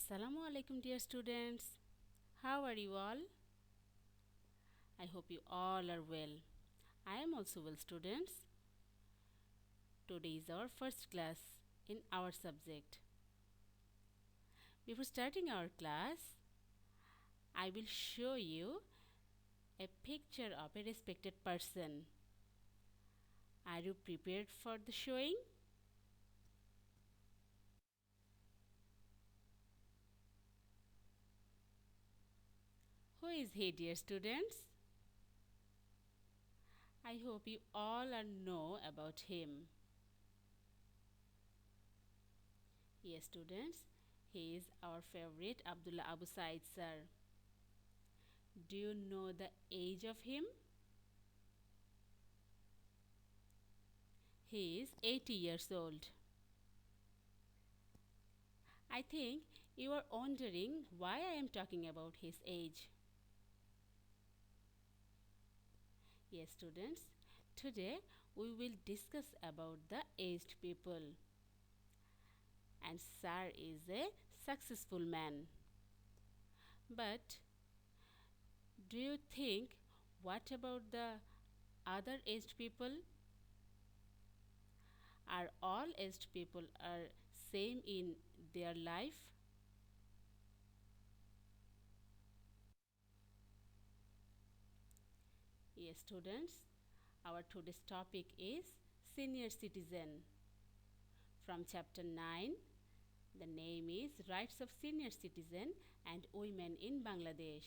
Assalamu alaikum, dear students. How are you all? I hope you all are well. I am also well, students. Today is our first class in our subject. Before starting our class, I will show you a picture of a respected person. Are you prepared for the showing? Who is he, dear students? I hope you all know about him. Yes, students, he is our favorite Abdullah Abu Said sir. Do you know the age of him? He is 80 years old. I think you are wondering why I am talking about his age. Yes, students, today we will discuss about the aged people. And Sir is a successful man. But do you think what about the other aged people? Are all aged people are same in their life? Yes, students, our today's topic is senior citizen. From chapter 9, the name is Rights of Senior Citizen and Women in Bangladesh.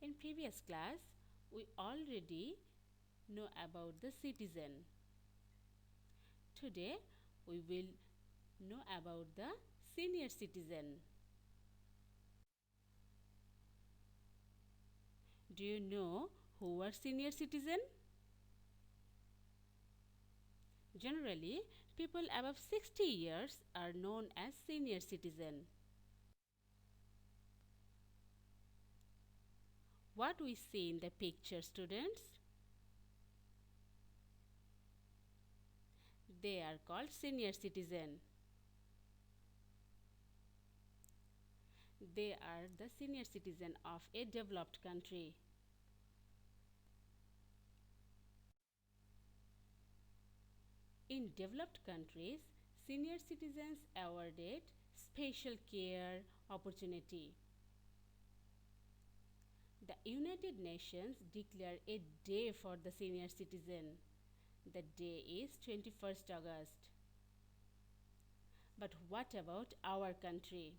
In previous class, we already know about the citizen. Today, we will know about the senior citizen. Do you know who are senior citizen? Generally, people above 60 years are known as senior citizen. What we see in the picture, students? They are called senior citizen. They are the senior citizen of a developed country. In developed countries, senior citizens awarded special care opportunity. The United Nations declare a day for the senior citizen. The day is 21st August. But what about our country?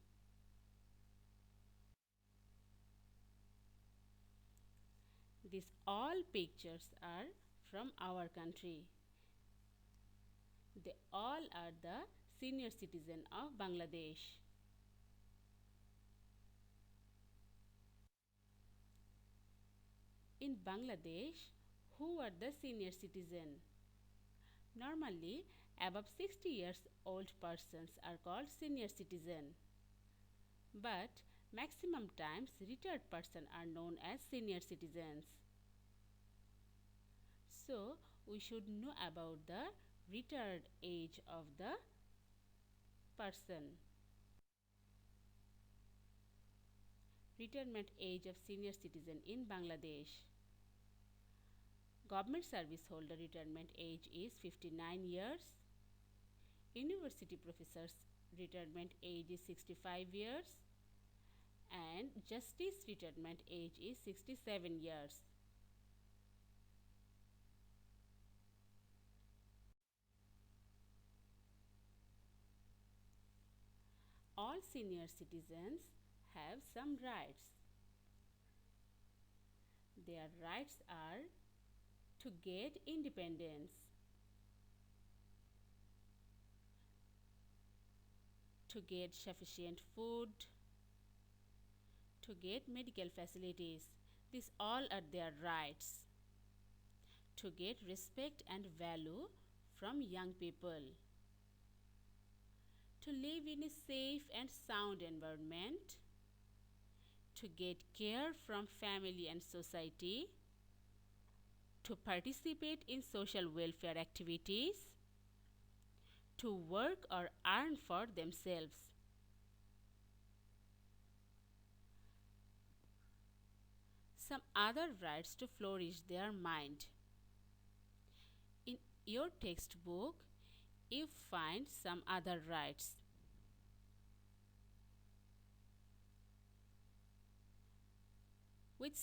These all pictures are from our country. They all are the senior citizen of Bangladesh. In Bangladesh, who are the senior citizen? Normally, above 60 years old persons are called senior citizen. But maximum times retired persons are known as senior citizens. So, we should know about the retired age of the person. Retirement age of senior citizen in Bangladesh. Government service holder retirement age is 59 years. University professors retirement age is 65 years. And justice retirement age is 67 years. All senior citizens have some rights. Their rights are to get independence, to get sufficient food, to get medical facilities. These all are their rights. To get respect and value from young people. To live in a safe and sound environment. To get care from family and society. To participate in social welfare activities. to work or earn for themselves. Some other rights to flourish their mind. In your textbook, you find some other rights. With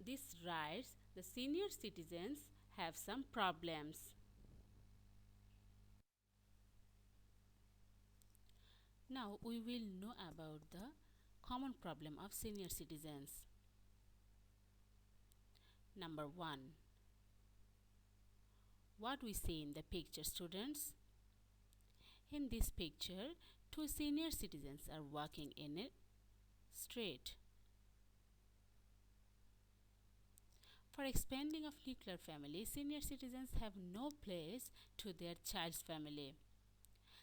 these rights, the senior citizens have some problems. Now we will know about the common problem of senior citizens. Number 1. What we see in the picture, students? In this picture, two senior citizens are walking in a street. For expanding of nuclear family, senior citizens have no place to their child's family.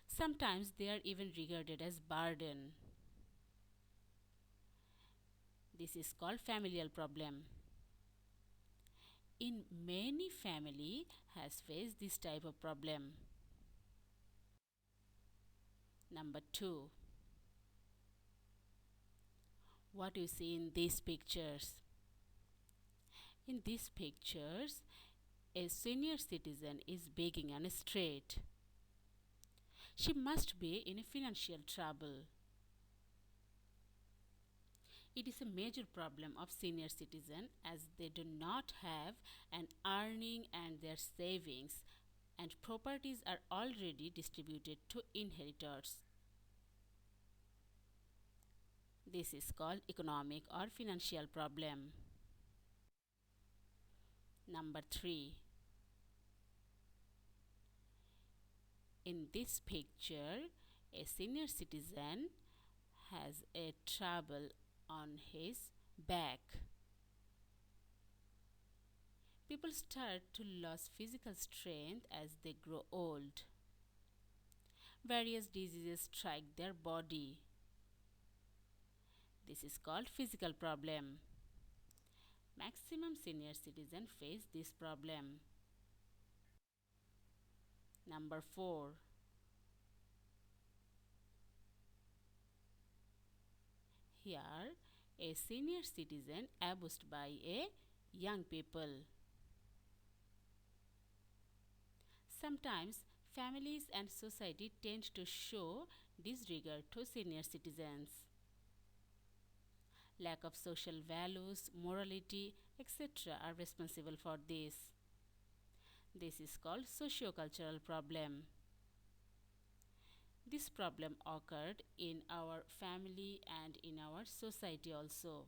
Sometimes they are even regarded as burden. This is called familial problem. In many family has faced this type of problem. Number 2. What you see in these pictures? In these pictures, a senior citizen is begging on a street. She must be in a financial trouble. It is a major problem of senior citizen as they do not have an earning and their savings and properties are already distributed to inheritors. This is called economic or financial problem. Number 3. In this picture, a senior citizen has a trouble on his back. People start to lose physical strength as they grow old. Various diseases strike their body. This is called physical problem. Maximum senior citizens face this problem. Number 4. Here, a senior citizen abused by a young people. Sometimes families and society tend to show disregard to senior citizens. Lack of social values, morality, etc. are responsible for this. This is called socio-cultural problem. This problem occurred in our family and in our society also.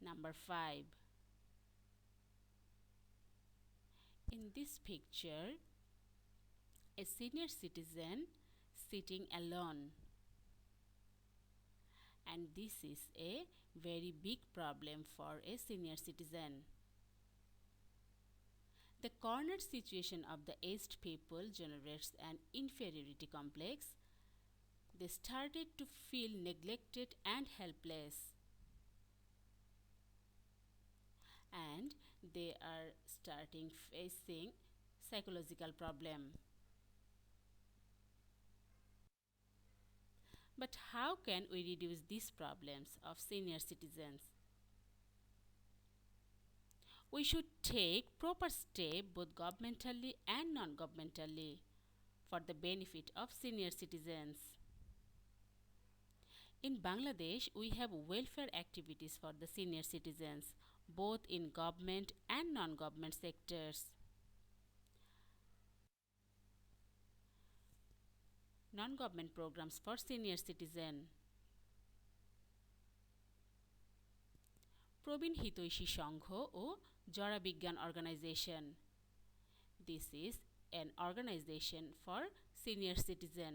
Number 5. In this picture, a senior citizen sitting alone. And this is a very big problem for a senior citizen. The cornered situation of the aged people generates an inferiority complex. They started to feel neglected and helpless. And they are starting facing psychological problem. But how can we reduce these problems of senior citizens? We should take proper steps both governmentally and non-governmentally for the benefit of senior citizens. In Bangladesh, we have welfare activities for the senior citizens, both in government and non-government sectors. Non-government programs for senior citizen. প্রবীণ হিতৈষী সংঘ ও জরা বিজ্ঞান organization. This is an organization for senior citizen.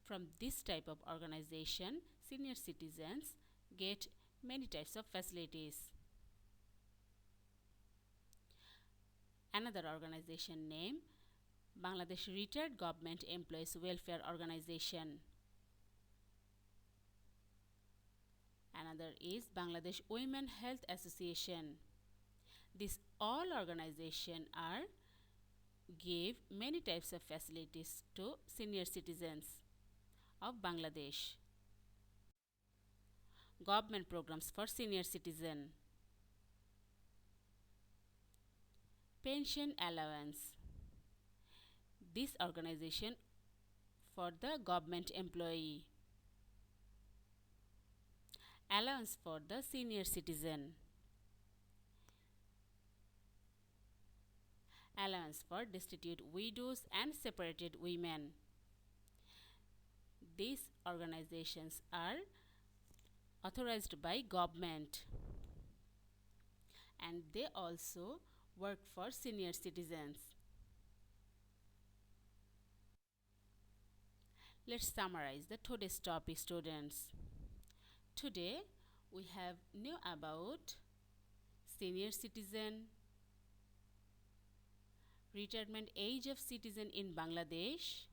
From this type of organization, senior citizens get many types of facilities. Another organization name, Bangladesh Retired Government Employees Welfare Organization. Another is Bangladesh Women Health Association. These all organizations are gave many types of facilities to senior citizens of Bangladesh. Government programs for senior citizen, pension allowance. This organization for the government employee, allowance for the senior citizen, allowance for destitute widows and separated women. These organizations are authorized by government and they also work for senior citizens. Let's summarize the today's topic, students. Today we have knew about senior citizen, retirement age of citizen in Bangladesh,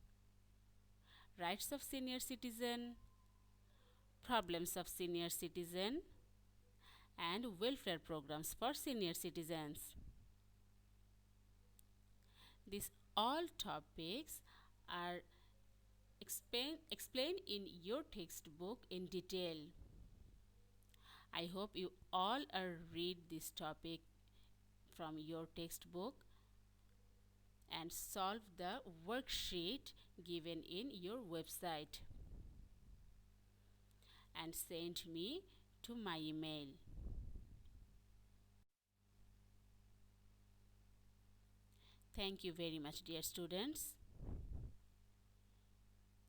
rights of senior citizen, problems of senior citizen, and welfare programs for senior citizens. These all topics are explained in your textbook in detail. I hope you all are read this topic from your textbook and solve the worksheet given in your website and send me to my email. Thank you very much, dear students.